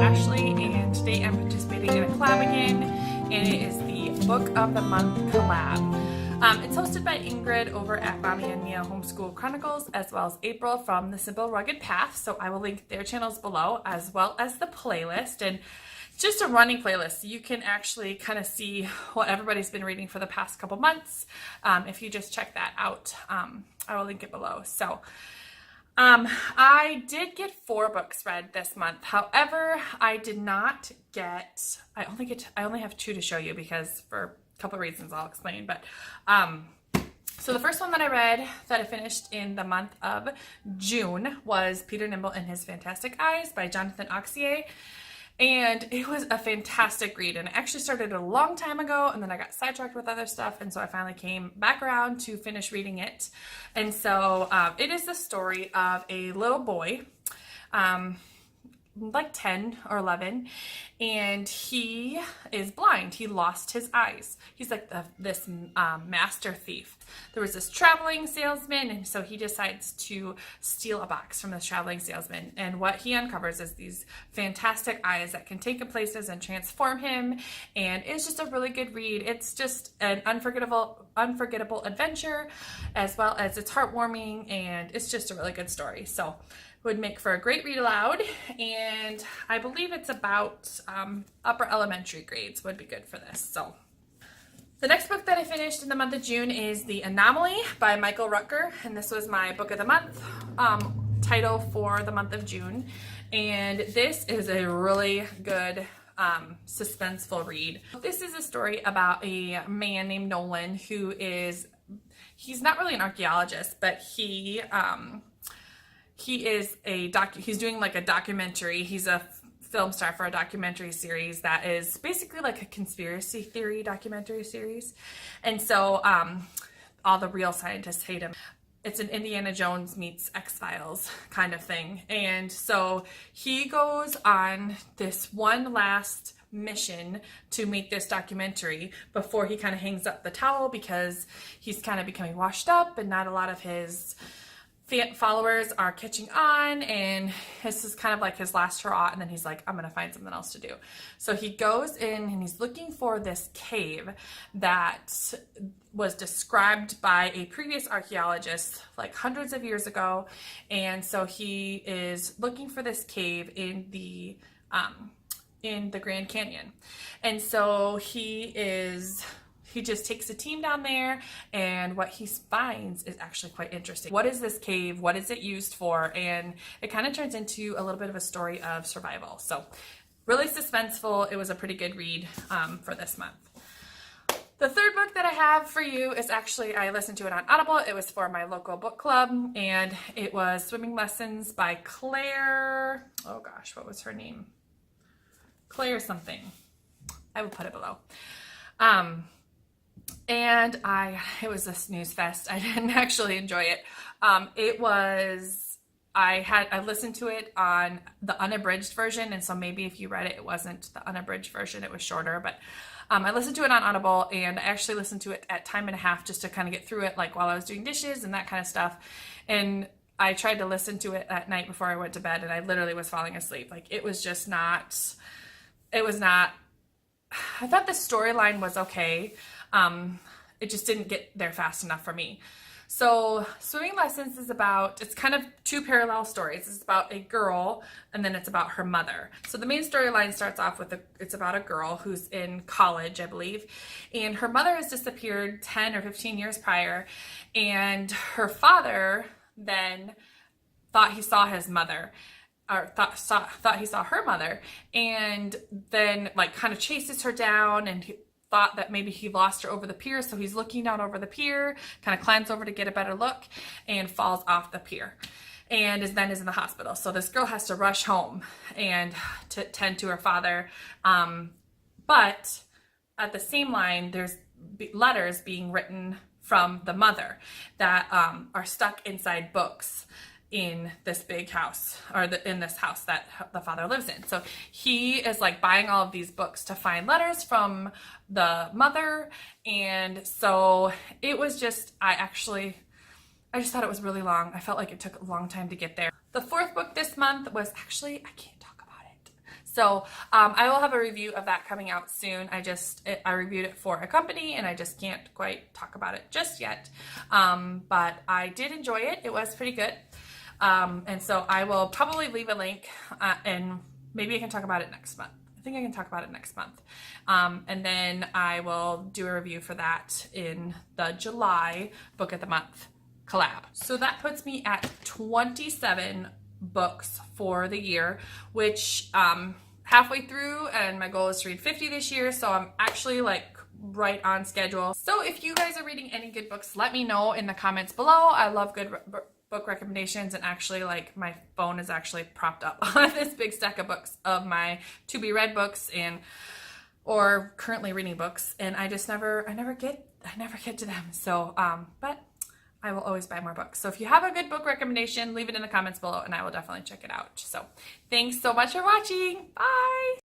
Ashley, and today I'm participating in a collab again, and it is the Book of the Month collab. It's hosted by Ingrid over at Mommy and Mia Homeschool Chronicles, as well as April from The Simple Rugged Path, so I will link their channels below, as well as the playlist. And it's just a running playlist, so you can actually kind of see what everybody's been reading for the past couple months. If you just check that out, I will link it below. So I did get 4 books read this month. However, I did not get, I only have 2 to show you because for a couple of reasons I'll explain. But so the first one that I read that I finished in the month of June was Peter Nimble and His Fantastic Eyes by Jonathan Auxier. And it was a fantastic read, and I actually started a long time ago, and then I got sidetracked with other stuff, and so I finally came back around to finish reading it. And so it is the story of a little boy, like 10 or 11, and he is blind. He lost his eyes. He's like this master thief. There was this traveling salesman, and so he decides to steal a box from this traveling salesman, and what he uncovers is these fantastic eyes that can take him places and transform him, and it's just a really good read. It's just an unforgettable adventure, as well as it's heartwarming, and it's just a really good story. So would make for a great read aloud, and I believe it's about upper elementary grades would be good for this. So the next book that I finished in the month of June is The Anomaly by Michael Rutger, and this was my book of the month title for the month of June. And this is a really good suspenseful read. This is a story about a man named Nolan who he's not really an archaeologist, but he's doing like a documentary. He's a film star for a documentary series that is basically like a conspiracy theory documentary series. And so all the real scientists hate him. It's an Indiana Jones meets X-Files kind of thing. And so he goes on this one last mission to make this documentary before he kind of hangs up the towel, because he's kind of becoming washed up and not a lot of his followers are catching on, and this is kind of like his last hurrah, and then he's like, I'm gonna find something else to do. So he goes in and he's looking for this cave that was described by a previous archaeologist like hundreds of years ago, and so he is looking for this cave in the Grand Canyon. And so he just takes a team down there, and what he finds is actually quite interesting. What is this cave? What is it used for? And it kind of turns into a little bit of a story of survival. So really suspenseful. It was a pretty good read for this month. The third book that I have for you is actually, I listened to it on Audible. It was for my local book club, and it was Swimming Lessons by Claire. Oh gosh, what was her name? Claire something. I will put it below. And it was a snooze fest. I didn't actually enjoy it. I listened to it on the unabridged version, and so maybe if you read it, it wasn't the unabridged version, it was shorter, but I listened to it on Audible, and I actually listened to it at time and a half just to kind of get through it, like while I was doing dishes and that kind of stuff. And I tried to listen to it at night before I went to bed, and I literally was falling asleep. Like, I thought the storyline was okay. It just didn't get there fast enough for me. So Swimming Lessons it's kind of 2 parallel stories. It's about a girl, and then it's about her mother. So the main storyline starts off with it's about a girl who's in college, I believe, and her mother has disappeared 10 or 15 years prior, and her father then thought he saw his mother, or thought he saw her mother, and then like kind of chases her down, and he thought that maybe he lost her over the pier, so he's looking down over the pier, kind of climbs over to get a better look, and falls off the pier, and is in the hospital. So this girl has to rush home and to tend to her father, but at the same line, there's letters being written from the mother that are stuck inside books in this big house, or in this house that the father lives in. So he is like buying all of these books to find letters from the mother. And so it was just, I just thought it was really long. I felt like it took a long time to get there. The fourth book this month was actually, I can't talk about it. So I will have a review of that coming out soon. I reviewed it for a company and I just can't quite talk about it just yet. But I did enjoy it. It was pretty good. And so I will probably leave a link and maybe I can talk about it next month. I think I can talk about it next month. And then I will do a review for that in the July Book of the Month collab. So that puts me at 27 books for the year, which halfway through, and my goal is to read 50 this year, so I'm actually like right on schedule. So if you guys are reading any good books, let me know in the comments below. I love good book recommendations, and actually like my phone is actually propped up on this big stack of books of my to be read books or currently reading books, and I never get to them. So but I will always buy more books. So if you have a good book recommendation, leave it in the comments below and I will definitely check it out. So thanks so much for watching. Bye.